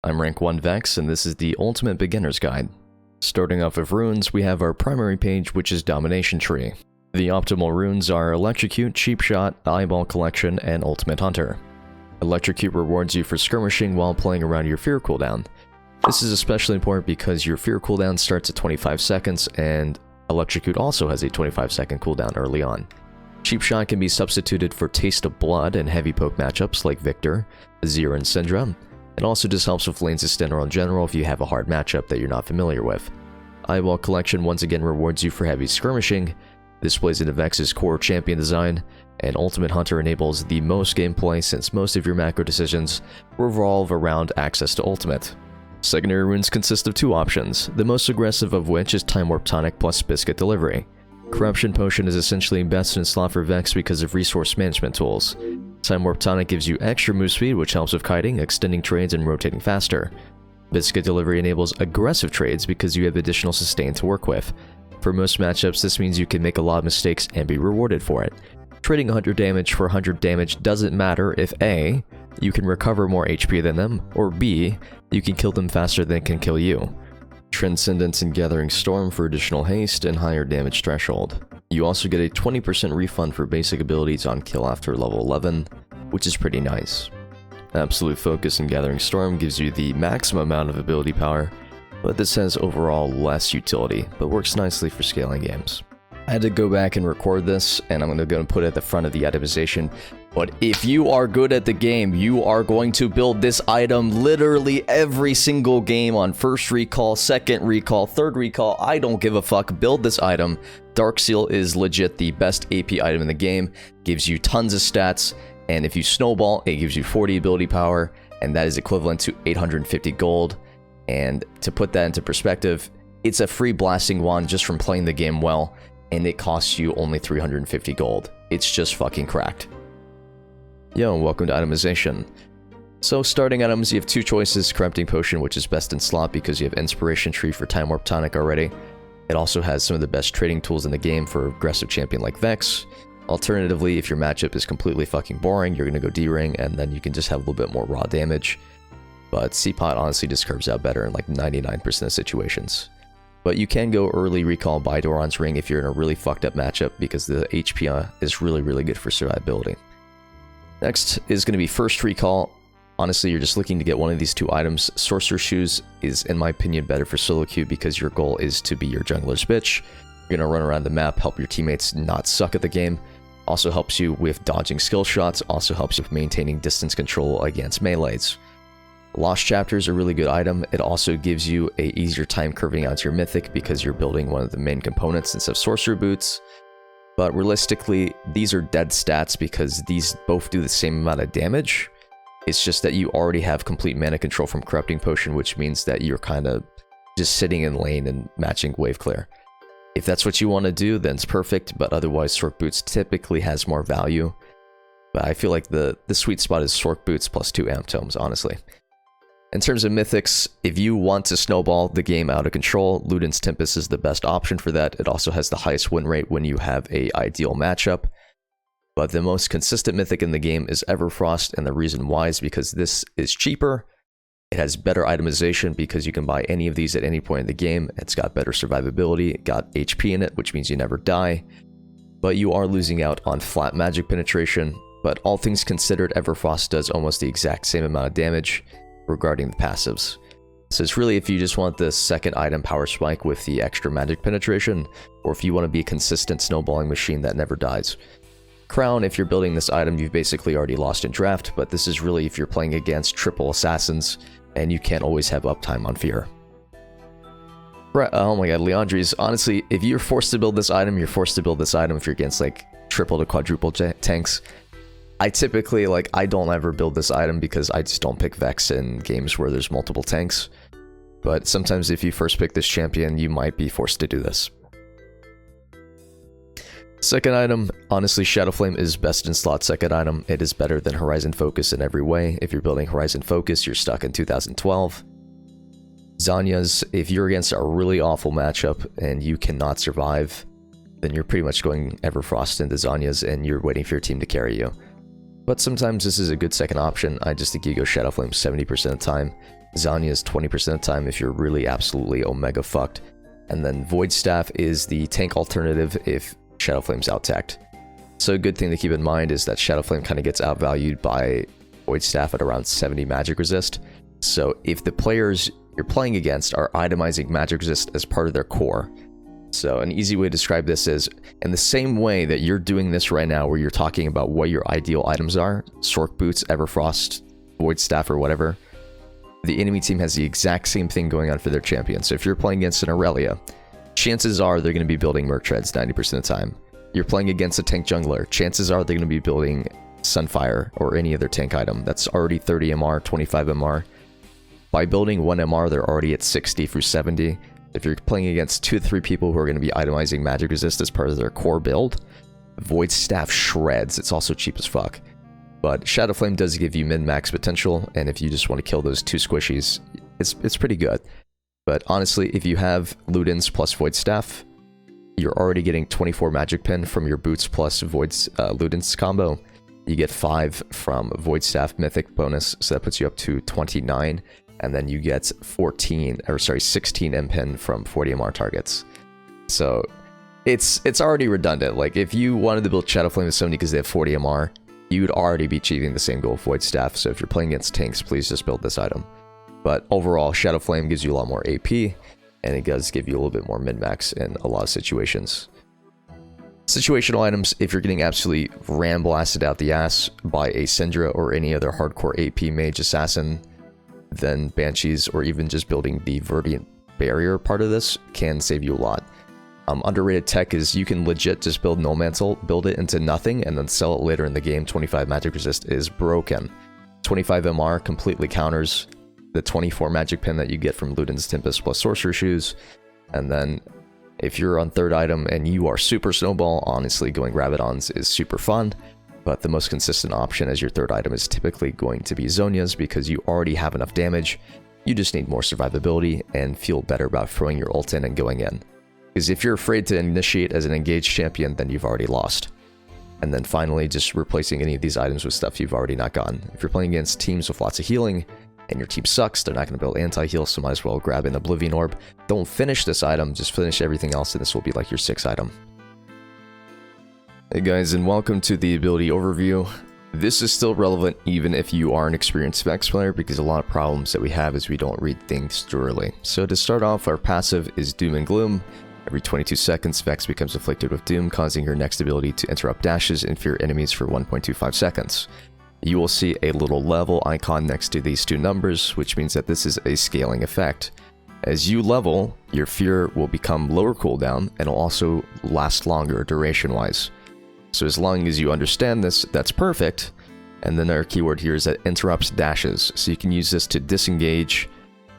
I'm rank 1 Vex, and this is the ultimate beginner's guide. Starting off with runes, we have our primary page, which is Domination Tree. The optimal runes are Electrocute, Cheap Shot, Eyeball Collection, and Ultimate Hunter. Electrocute rewards you for skirmishing while playing around your fear cooldown. This is especially important because your fear cooldown starts at 25 seconds, and Electrocute also has a 25-second cooldown early on. Cheap Shot can be substituted for Taste of Blood and heavy poke matchups like Victor, Azir, and Syndra. It also just helps with lanes extender in general if you have a hard matchup that you're not familiar with. Eyeball Collection once again rewards you for heavy skirmishing. This plays into Vex's core champion design, and Ultimate Hunter enables the most gameplay since most of your macro decisions revolve around access to Ultimate. Secondary runes consist of two options, the most aggressive of which is Time Warp Tonic plus Biscuit Delivery. Corruption Potion is essentially best in slot for Vex because of resource management tools. Time Warp Tonic gives you extra move speed, which helps with kiting, extending trades, and rotating faster. Biscuit Delivery enables aggressive trades because you have additional sustain to work with. For most matchups, this means you can make a lot of mistakes and be rewarded for it. Trading 100 damage for 100 damage doesn't matter if A, you can recover more HP than them, or B, you can kill them faster than it can kill you. Transcendence and Gathering Storm for additional haste and higher damage threshold. You also get a 20% refund for basic abilities on kill after level 11, which is pretty nice. Absolute Focus and Gathering Storm gives you the maximum amount of ability power, but this has overall less utility, but works nicely for scaling games. I had to go back and record this, and I'm going to go and put it at the front of the itemization. But if you are good at the game, you are going to build this item literally every single game on first recall, second recall, third recall. I don't give a fuck. Build this item. Dark Seal is legit the best AP item in the game. Gives you tons of stats, and if you snowball, it gives you 40 ability power, and that is equivalent to 850 gold. And to put that into perspective, it's a free blasting wand just from playing the game well, and it costs you only 350 gold. It's just fucking cracked. Yo, welcome to Itemization. So starting items, you have two choices, Corrupting Potion, which is best in slot because you have Inspiration Tree for Time Warp Tonic already. It also has some of the best trading tools in the game for aggressive champion like Vex. Alternatively, if your matchup is completely fucking boring, you're gonna go D-Ring, and then you can just have a little bit more raw damage. But C-Pot honestly just curves out better in like 99% of situations. But you can go early recall by Doran's Ring if you're in a really fucked up matchup because the HP is really good for survivability. Next is going to be first recall. Honestly, you're just looking to get one of these two items. Sorcerer's Shoes is, in my opinion, better for solo queue because your goal is to be your jungler's bitch. You're going to run around the map, help your teammates not suck at the game. Also helps you with dodging skill shots, also helps you with maintaining distance control against melees. Lost Chapter is a really good item. It also gives you a easier time curving out your mythic because you're building one of the main components instead of sorcerer boots. But realistically, these are dead stats because these both do the same amount of damage. It's just that you already have complete mana control from Corrupting Potion, which means that you're kind of just sitting in lane and matching wave clear. If that's what you want to do, then it's perfect, but otherwise Sorc Boots typically has more value. But I feel like the sweet spot is Sorc Boots plus 2 Amp Tomes, honestly. In terms of mythics, if you want to snowball the game out of control, Ludens Tempest is the best option for that. It also has the highest win rate when you have a ideal matchup. But the most consistent mythic in the game is Everfrost, and the reason why is because this is cheaper. It has better itemization because you can buy any of these at any point in the game. It's got better survivability, it got HP in it, which means you never die. But you are losing out on flat magic penetration. But all things considered, Everfrost does almost the exact same amount of damage regarding the passives. So it's really if you just want the second item power spike with the extra magic penetration, or if you want to be a consistent snowballing machine that never dies. Crown, if you're building this item, you've basically already lost in draft, but this is really if you're playing against triple assassins and you can't always have uptime on fear. Oh my god, Leandri's, honestly, if you're forced to build this item, you're forced to build this item if you're against like triple to quadruple tanks. I typically, I don't ever build this item because I just don't pick Vex in games where there's multiple tanks. But sometimes if you first pick this champion, you might be forced to do this. Second item, honestly, Shadowflame is best in slot second item. It is better than Horizon Focus in every way. If you're building Horizon Focus, you're stuck in 2012. Zanya's, if you're against a really awful matchup and you cannot survive, then you're pretty much going Everfrost into Zanya's and you're waiting for your team to carry you. But sometimes this is a good second option. I just think you go Shadowflame 70% of the time. Zianni is 20% of the time if you're really absolutely omega fucked. And then Void Staff is the tank alternative if Shadowflame's out-tacked. So a good thing to keep in mind is that Shadowflame kind of gets outvalued by Void Staff at around 70 magic resist. So if the players you're playing against are itemizing magic resist as part of their core. So an easy way to describe this is, in the same way that you're doing this right now, where you're talking about what your ideal items are, Sork Boots, Everfrost, Void Staff, or whatever, the enemy team has the exact same thing going on for their champion. So if you're playing against an Aurelia, chances are they're going to be building Merc Treads 90% of the time. You're playing against a tank jungler, chances are they're going to be building Sunfire or any other tank item that's already 30 MR, 25 MR. By building 1 MR, they're already at 60 through 70. If you're playing against 2 to 3 people who are going to be itemizing magic resist as part of their core build, Void Staff shreds. It's also cheap as fuck. But Shadowflame does give you min-max potential, and if you just want to kill those 2 squishies, it's pretty good. But honestly, if you have Ludens plus Void Staff, you're already getting 24 magic pin from your boots plus Ludens combo. You get 5 from Void Staff Mythic bonus, so that puts you up to 29. And then you get 16 MPin from 40 MR targets. So it's already redundant. Like, if you wanted to build Shadowflame with Sony because they have 40 MR, you'd already be achieving the same goal of Void Staff. So if you're playing against tanks, please just build this item. But overall, Shadowflame gives you a lot more AP, and it does give you a little bit more min-max in a lot of situations. Situational items, if you're getting absolutely ram-blasted out the ass by a Syndra or any other hardcore AP mage assassin, then Banshees, or even just building the Verdant Barrier part of this, can save you a lot. Underrated tech is you can legit just build Null Mantle, build it into nothing, and then sell it later in the game. 25 magic resist is broken. 25 MR completely counters the 24 magic pin that you get from Ludens Tempest plus Sorcerer Shoes. And then if you're on 3rd item and you are super Snowball, honestly going Rabadons is super fun. But the most consistent option as your 3rd item is typically going to be Zhonya's, because you already have enough damage. You just need more survivability and feel better about throwing your ult in and going in. Because if you're afraid to initiate as an engaged champion, then you've already lost. And then finally, just replacing any of these items with stuff you've already not gotten. If you're playing against teams with lots of healing, and your team sucks, they're not going to build anti-heal, so might as well grab an Oblivion Orb. Don't finish this item, just finish everything else, and this will be like your 6th item. Hey guys, and welcome to the ability overview. This is still relevant even if you are an experienced Vex player, because a lot of problems that we have is we don't read things thoroughly. So to start off, our passive is Doom and Gloom. Every 22 seconds, Vex becomes afflicted with Doom, causing her next ability to interrupt dashes and fear enemies for 1.25 seconds. You will see a little level icon next to these 2 numbers, which means that this is a scaling effect. As you level, your fear will become lower cooldown, and will also last longer duration-wise. So as long as you understand this, that's perfect. And then our keyword here is that interrupts dashes. So you can use this to disengage.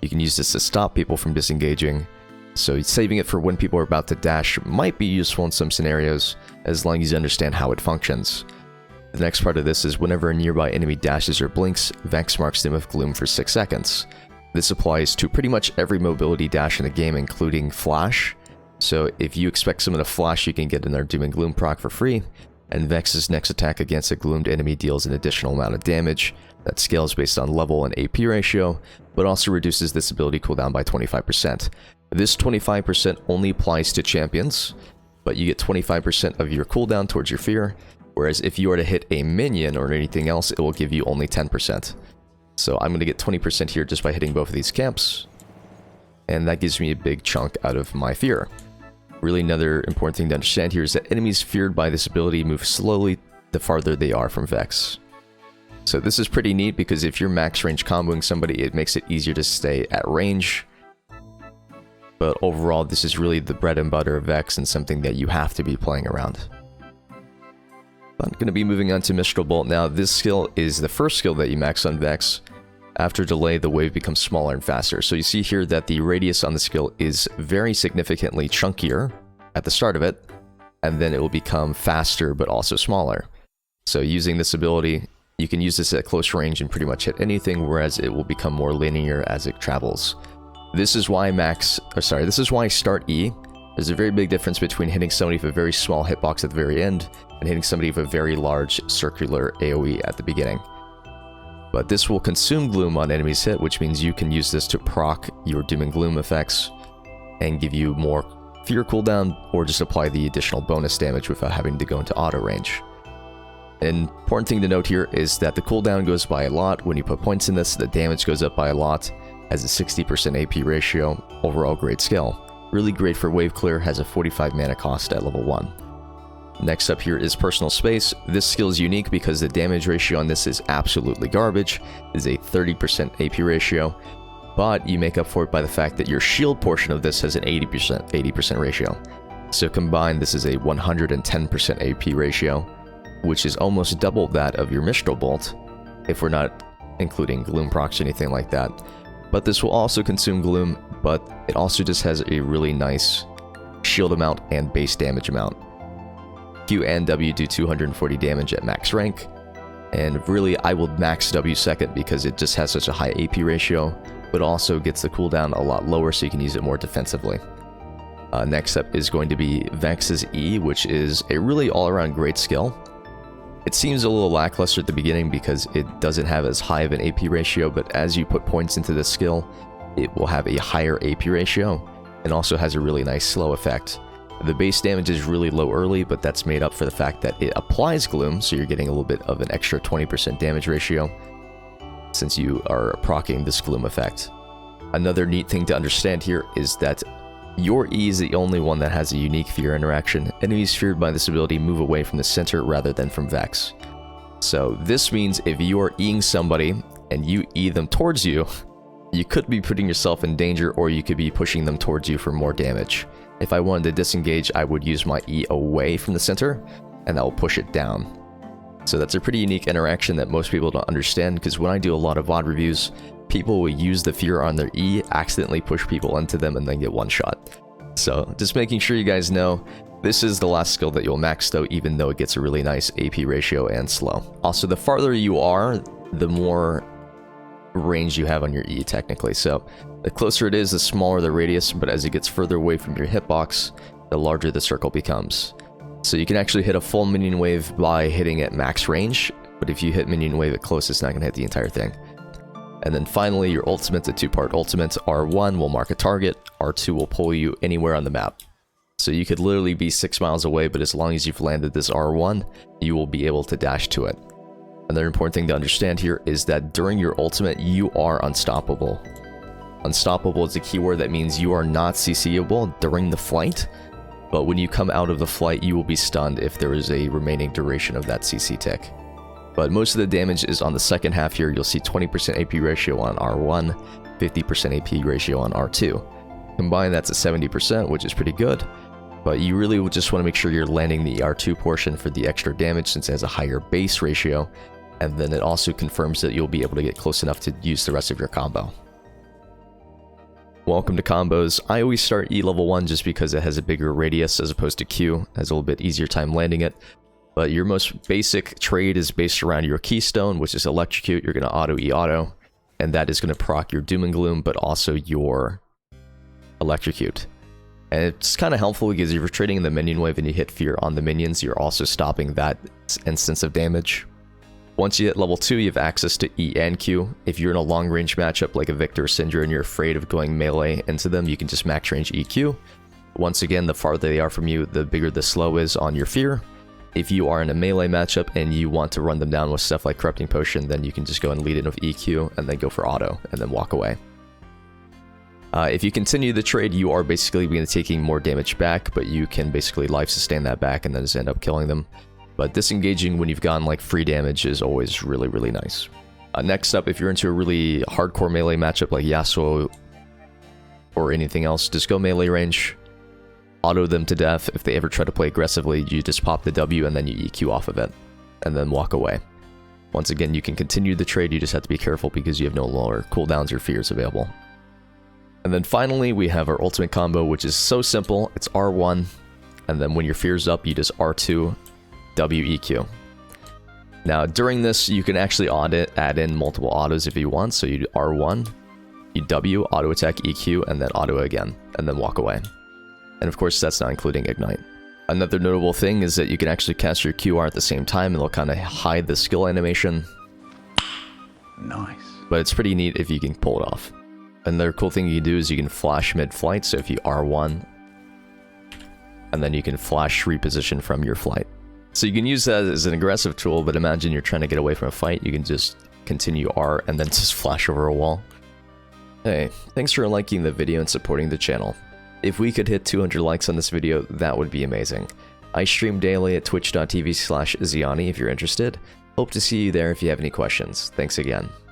You can use this to stop people from disengaging. So saving it for when people are about to dash might be useful in some scenarios, as long as you understand how it functions. The next part of this is whenever a nearby enemy dashes or blinks, Vex marks them with Gloom for 6 seconds. This applies to pretty much every mobility dash in the game, including Flash. So if you expect someone to flash, you can get in their Doom and Gloom proc for free, and Vex's next attack against a gloomed enemy deals an additional amount of damage that scales based on level and AP ratio, but also reduces this ability cooldown by 25%. This 25% only applies to champions, but you get 25% of your cooldown towards your fear, whereas if you were to hit a minion or anything else, it will give you only 10%. So I'm going to get 20% here just by hitting both of these camps, and that gives me a big chunk out of my fear. Really, another important thing to understand here is that enemies feared by this ability move slowly the farther they are from Vex. So this is pretty neat, because if you're max range comboing somebody, it makes it easier to stay at range. But overall, this is really the bread and butter of Vex, and something that you have to be playing around. I'm going to be moving on to Mistral Bolt now. This skill is the first skill that you max on Vex. After delay, the wave becomes smaller and faster. So you see here that the radius on the skill is very significantly chunkier at the start of it, and then it will become faster but also smaller. So using this ability, you can use this at close range and pretty much hit anything, whereas it will become more linear as it travels. This is why this is why start E. There's a very big difference between hitting somebody with a very small hitbox at the very end and hitting somebody with a very large circular AoE at the beginning. But this will consume gloom on enemies hit, which means you can use this to proc your doom and gloom effects and give you more fear cooldown, or just apply the additional bonus damage without having to go into auto range. An important thing to note here is that the cooldown goes by a lot. When you put points in this, the damage goes up by a lot, has a 60% AP ratio, overall great skill. Really great for wave clear, has a 45 mana cost at level 1. Next up here is Personal Space. This skill is unique because the damage ratio on this is absolutely garbage. It is a 30% AP ratio, but you make up for it by the fact that your shield portion of this has an 80% ratio. So combined, this is a 110% AP ratio, which is almost double that of your Mistral Bolt, if we're not including Gloom procs or anything like that. But this will also consume Gloom, but it also just has a really nice shield amount and base damage amount. Q and W do 240 damage at max rank, and really I will max W second because it just has such a high AP ratio, but also gets the cooldown a lot lower so you can use it more defensively. Next up is going to be Vex's E, which is a really all-around great skill. It seems a little lackluster at the beginning because it doesn't have as high of an AP ratio, but as you put points into this skill, it will have a higher AP ratio, and also has a really nice slow effect. The base damage is really low early, but that's made up for the fact that it applies Gloom, so you're getting a little bit of an extra 20% damage ratio since you are proccing this Gloom effect. Another neat thing to understand here is that your E is the only one that has a unique fear interaction. Enemies feared by this ability move away from the center rather than from Vex. So this means if you are Eing somebody and you E them towards you, you could be putting yourself in danger, or you could be pushing them towards you for more damage. If I wanted to disengage, I would use my E away from the center, and that will push it down. So that's a pretty unique interaction that most people don't understand, because when I do a lot of VOD reviews, people will use the fear on their E, accidentally push people into them, and then get one shot. So just making sure you guys know, this is the last skill that you'll max though, even though it gets a really nice AP ratio and slow. Also, the farther you are, the more range you have on your E technically. So the closer it is, the smaller the radius, but as it gets further away from your hitbox, the larger the circle becomes. So you can actually hit a full minion wave by hitting at max range, but if you hit minion wave at close, it's not going to hit the entire thing. And then finally, your ultimate's a two-part ultimate. R1 will mark a target, R2 will pull you anywhere on the map. So you could literally be 6 miles away, but as long as you've landed this R1, you will be able to dash to it. Another important thing to understand here is that during your ultimate, you are unstoppable. Unstoppable is a keyword that means you are not CCable during the flight, but when you come out of the flight, you will be stunned if there is a remaining duration of that CC tick. But most of the damage is on the second half here. You'll see 20% AP ratio on R1, 50% AP ratio on R2. Combined, that's a 70%, which is pretty good, but you really will just want to make sure you're landing the R2 portion for the extra damage since it has a higher base ratio, and then it also confirms that you'll be able to get close enough to use the rest of your combo. Welcome to combos. I always start E level 1 just because it has a bigger radius as opposed to Q, has a little bit easier time landing it. But your most basic trade is based around your keystone, which is electrocute. You're going to auto E auto, and that is going to proc your doom and gloom, but also your electrocute. And it's kind of helpful because if you're trading in the minion wave and you hit fear on the minions, you're also stopping that instance of damage. Once you hit level 2, you have access to E and Q. If you're in a long range matchup like a Victor or Syndra and you're afraid of going melee into them, you can just max range EQ. Once again, the farther they are from you, the bigger the slow is on your fear. If you are in a melee matchup and you want to run them down with stuff like Corrupting Potion, then you can just go and lead in with EQ and then go for auto and then walk away. If you continue the trade, you are basically going to be taking more damage back, but you can basically life sustain that back and then just end up killing them. But disengaging when you've gotten like free damage is always really, really nice. Next up, if you're into a really hardcore melee matchup like Yassuo or anything else, just go melee range, auto them to death. If they ever try to play aggressively, you just pop the W and then you EQ off of it, and then walk away. Once again, you can continue the trade, you just have to be careful because you have no lower cooldowns or fears available. And then finally, we have our ultimate combo, which is so simple. It's R1, and then when your fear's up, you just R2, W, EQ. Now, during this, you can actually add in multiple autos if you want. So you do R1, you W, auto attack, EQ, and then auto again, and then walk away. And of course, that's not including Ignite. Another notable thing is that you can actually cast your QR at the same time, and it'll kind of hide the skill animation. Nice. But it's pretty neat if you can pull it off. Another cool thing you can do is you can flash mid-flight, so if you R1, and then you can flash reposition from your flight. So you can use that as an aggressive tool, but imagine you're trying to get away from a fight, you can just continue R and then just flash over a wall. Hey, thanks for liking the video and supporting the channel. If we could hit 200 likes on this video, that would be amazing. I stream daily at twitch.tv/Zianni if you're interested. Hope to see you there if you have any questions. Thanks again.